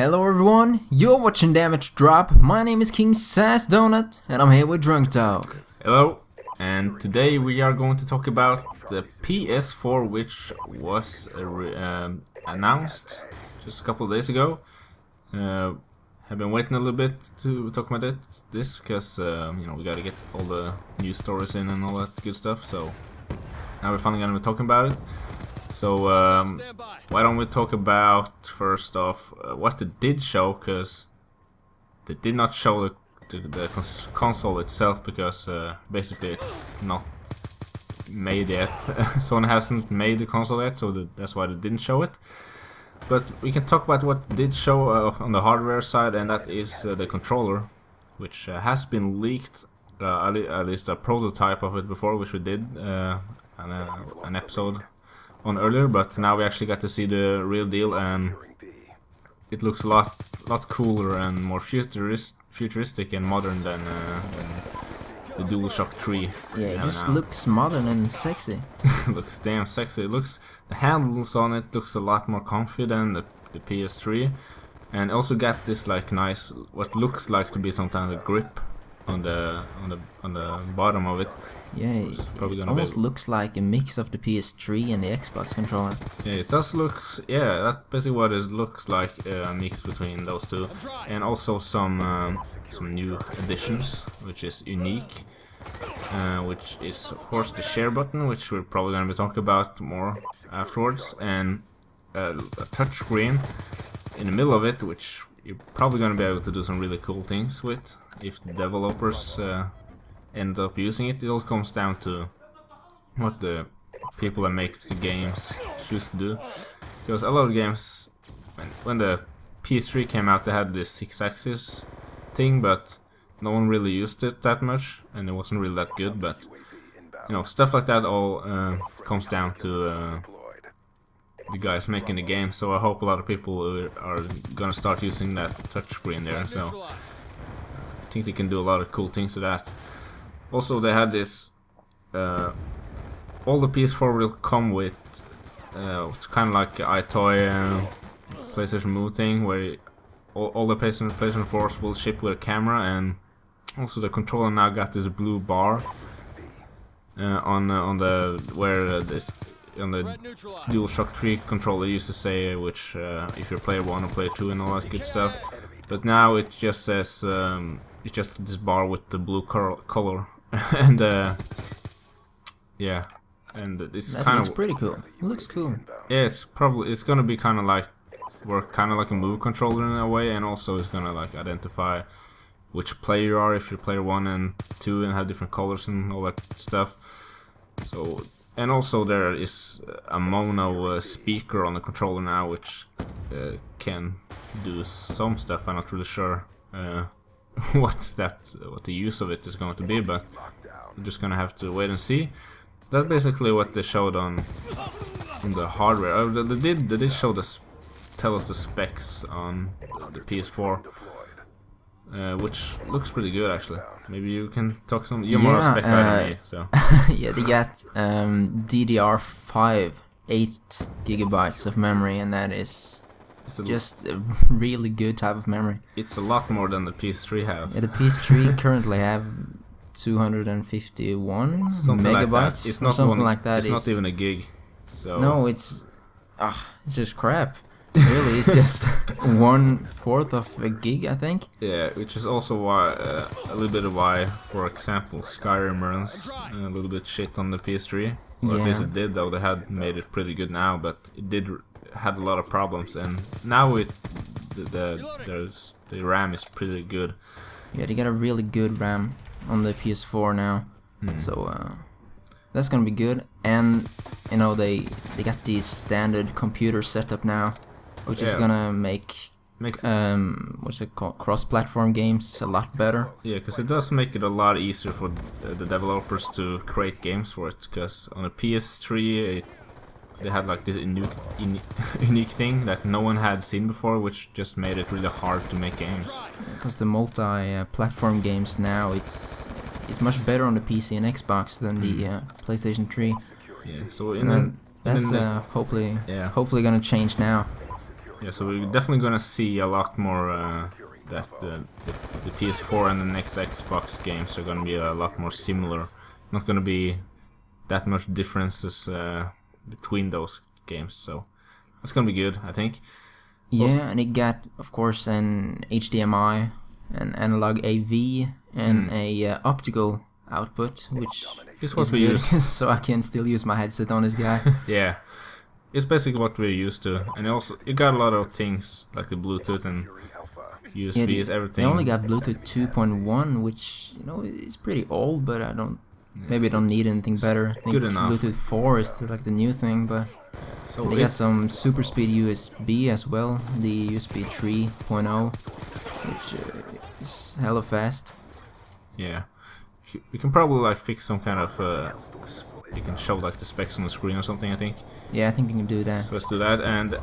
Hello everyone, you're watching DamageDrop. My name is A-Kingsize-Donut and I'm here with drunkdog. Hello, and today we are going to talk about the PS4, which was announced just a couple of days ago. Have been waiting a little bit to talk about this because you know, we gotta get all the news stories in and all that good stuff. So now we're finally gonna be talking about it. So why don't we talk about first off what it did show, because they did not show the console itself because basically it's not made yet. Sony hasn't made the console yet, so that's why they didn't show it. But we can talk about what did show on the hardware side, and that is the controller, which has been leaked, at least a prototype of it before, which we did an episode on earlier, but now we actually got to see the real deal, and it looks a lot cooler and more futuristic and modern than the DualShock 3. Yeah, it just looks modern and sexy. Looks damn sexy. The handles on it looks a lot more comfy than the PS3, and also got this like nice, what looks like to be some kind of grip on the bottom of it. Yeah, it almost looks like a mix of the PS3 and the Xbox controller. Yeah, it does look. Yeah, that's basically what it looks like, a mix between those two, and also some new additions, which is unique. Which is of course the share button, which we're probably gonna be talking about more afterwards, and a touch screen in the middle of it, which you're probably gonna be able to do some really cool things with if the developers end up using it. It all comes down to what the people that make the games choose to do, because a lot of games, when the PS3 came out, they had this 6-axis thing, but no one really used it that much, and it wasn't really that good. But you know, stuff like that all comes down to the guys making the game. So I hope a lot of people are gonna start using that touchscreen there. So I think they can do a lot of cool things with that. Also, they had this, all the PS4 will come with it's kind of like iToy PlayStation Move thing, where all the PlayStation 4s will ship with a camera, and also the controller now got this blue bar on the DualShock 3 controller used to say which if you're player 1 or player 2 and all that good stuff, but now it just says it's just this bar with the blue color. And yeah, and it's kind of pretty cool. It looks cool. Yeah, it's gonna be kind of like work kind of like a move controller in a way, and also it's gonna like identify which player you are if you're player 1 and 2 and have different colors and all that stuff. So, and also there is a mono speaker on the controller now, which can do some stuff. I'm not really sure what the use of it is going to be, but we're just gonna have to wait and see. That's basically what they showed on the hardware. They did show tell us the specs on the PS4, which looks pretty good actually. Maybe you can talk some. You're more spec guy than me, so. Yeah, they got DDR5 8 gigabytes of memory, and that is just a really good type of memory. It's a lot more than the PS3 have. Yeah, the PS3 currently have 251 megabytes. Like it's not something like that. It's not even a gig. So no, it's just crap. Really, it's just 1/4 of a gig, I think. Yeah, which is also why a little bit of why, for example, Skyrim runs a little bit shit on the PS3. Well, yeah. At least it did, though. They had made it pretty good now, but it had a lot of problems, and now the RAM is pretty good. Yeah, they got a really good RAM on the PS4 now, so that's gonna be good. And you know, they got the standard computer setup now, which is gonna make what's it called, cross-platform games a lot better. Yeah, because it does make it a lot easier for the developers to create games for it. Because on the PS3 they had like this unique thing that no one had seen before, which just made it really hard to make games. Because the multi-platform games now, it's much better on the PC and Xbox than the PlayStation 3. Yeah, so that's hopefully gonna change now. Yeah, so we're definitely gonna see a lot more that the PS4 and the next Xbox games are gonna be a lot more similar. Not gonna be that much differences between those games, so that's gonna be good, I think. Yeah, Also, and it got, of course, an HDMI, an analog AV, and a optical output, which is what is we good, use. so I can still use my headset on this guy. Yeah, it's basically what we're used to, and also it got a lot of things like the Bluetooth and USB, everything. They only got Bluetooth 2.1, which, you know, is pretty old, but I don't. Maybe I don't need anything better. I think good enough. Bluetooth 4 is like the new thing, but So they got some super speed USB as well, the USB 3.0, which is hella fast. yeah, we can probably like fix some kind of you can show like the specs on the screen or something, I think. Yeah, I think we can do that. So let's do that, and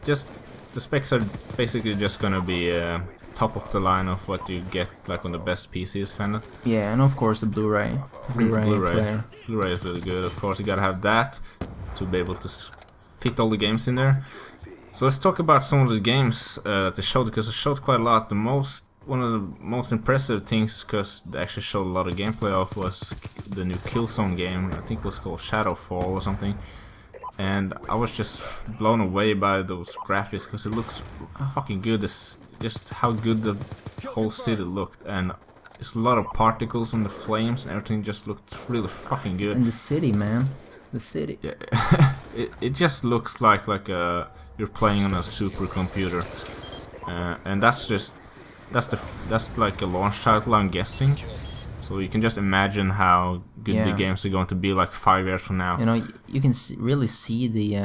just the specs are basically just gonna be top of the line of what you get like on the best PCs, kind of. Yeah, and of course the Blu-ray player. Blu-ray is really good. Of course, you gotta have that to be able to fit all the games in there. So let's talk about some of the games that they showed, because they showed quite a lot. One of the most impressive things, because they actually showed a lot of gameplay of, was the new Killzone game. I think it was called Shadowfall or something. And I was just blown away by those graphics, because it looks fucking good. Just how good the whole city looked, and there's a lot of particles on the flames, and everything just looked really fucking good. And the city, man, the city. Yeah, it just looks like you're playing on a supercomputer, and that's like a launch title, I'm guessing. So you can just imagine how good the games are going to be like 5 years from now. You know, you can really see the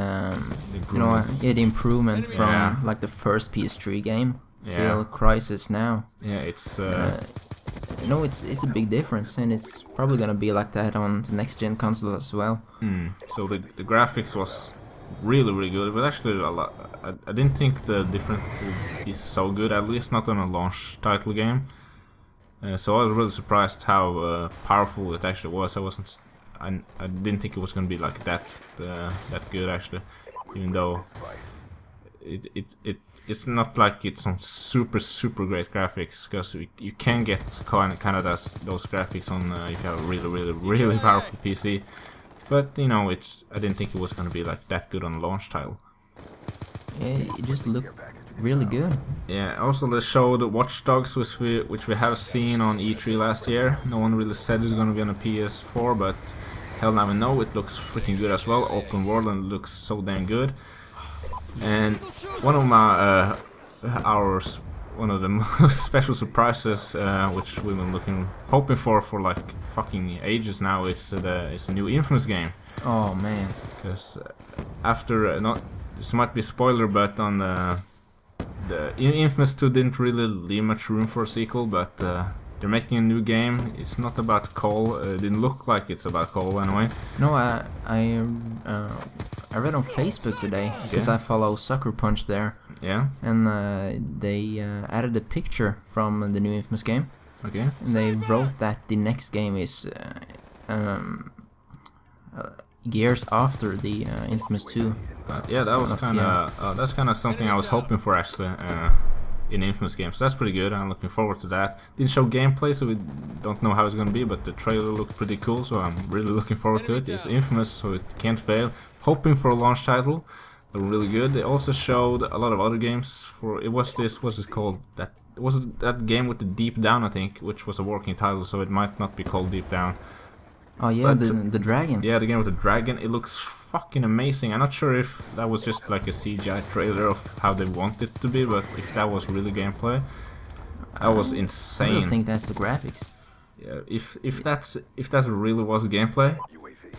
the improvement from like the first PS3 game till Crysis now. Yeah, it's you know, it's a big difference, and it's probably gonna be like that on the next gen console as well. So the graphics was really good, but actually a lot. I didn't think the difference would be so good, at least not on a launch title game. So I was really surprised how powerful it actually was. I didn't think it was gonna be like that good actually, even though it's not like it's some super great graphics, because you can get kind of those graphics on if you have a really powerful PC. But you know, I didn't think it was gonna be like that good on a launch title. Yeah, it just looked really good. Yeah, also they showed Watch Dogs, which we have seen on E3 last year. No one really said it's gonna be on a PS4, but hell, now we know it looks freaking good as well. Open world, and it looks so damn good. And one of one of the most special surprises, which we've been hoping for like fucking ages now, is the new Infamous game. Oh man! Because after this might be a spoiler, but on the Infamous 2 didn't really leave much room for a sequel, but they're making a new game. It's not about Cole. It didn't look like it's about Cole anyway. No, I read on Facebook today, because I follow Sucker Punch there. Yeah. And they added a picture from the new Infamous game. Okay. And they wrote that the next game is years after the Infamous 2. Yeah, that was that's kind of something I was hoping for actually in Infamous games. So that's pretty good. I'm looking forward to that. Didn't show gameplay, so we don't know how it's gonna be, but the trailer looked pretty cool, so I'm really looking forward to it. It's Infamous, so it can't fail. Hoping for a launch title. They were really good. They also showed a lot of other games. What's it called? That game with the Deep Down, I think, which was a working title, so it might not be called Deep Down. Oh yeah, the dragon. Yeah, the game with the dragon. It looks fucking amazing. I'm not sure if that was just like a CGI trailer of how they want it to be, but if that was really gameplay, that was insane. I don't think that's the graphics. Yeah, if that really was gameplay,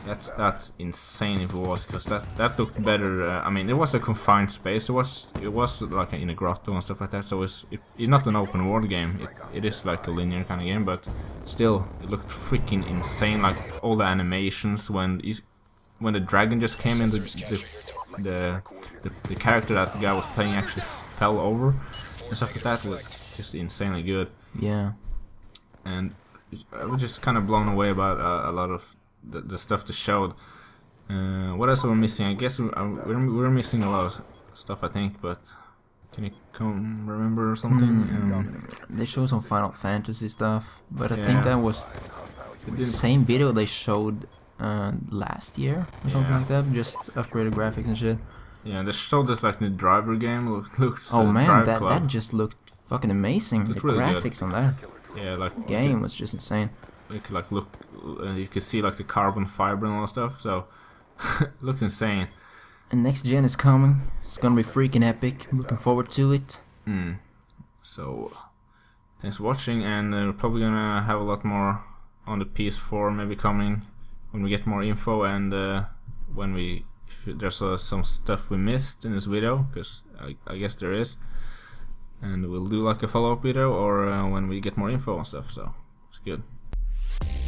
that's insane if it was, because that looked better. I mean, it was a confined space. It was like in a grotto and stuff like that. So it's not an open world game. It is like a linear kind of game, but still, it looked freaking insane. Like all the animations when the dragon just came in, the character that the guy was playing actually fell over and stuff like that was just insanely good. Yeah. And I was just kind of blown away about a lot of the stuff they showed. What else are we missing? I guess we're missing a lot of stuff, I think, but Can you come remember something? They showed some Final Fantasy stuff, but I Yeah. think that was the same video they showed last year or something Yeah. like that. Just upgraded graphics and shit. Yeah, they showed this like new driver game. Looks Oh man, Drive that Club. just looked fucking amazing. Looked The really good. graphics on that Yeah, like game was just insane. you could like look, you could see like the carbon fiber and all that stuff. So looks insane. And next gen is coming. It's gonna be freaking epic. I'm looking forward to it. So thanks for watching, and we're probably gonna have a lot more on the PS4 maybe coming when we get more info, and when we if there's some stuff we missed in this video, because I guess there is, and we'll do like a follow-up video, or when we get more info and stuff. So it's good.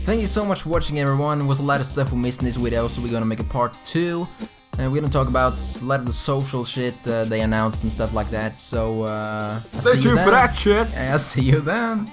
Thank you so much for watching, everyone. There was a lot of stuff we missed in this video, so we're gonna make a part 2. And we're gonna talk about a lot of the social shit they announced and stuff like that. So, I'll Stay see you tuned for then. that shit! I'll see you then.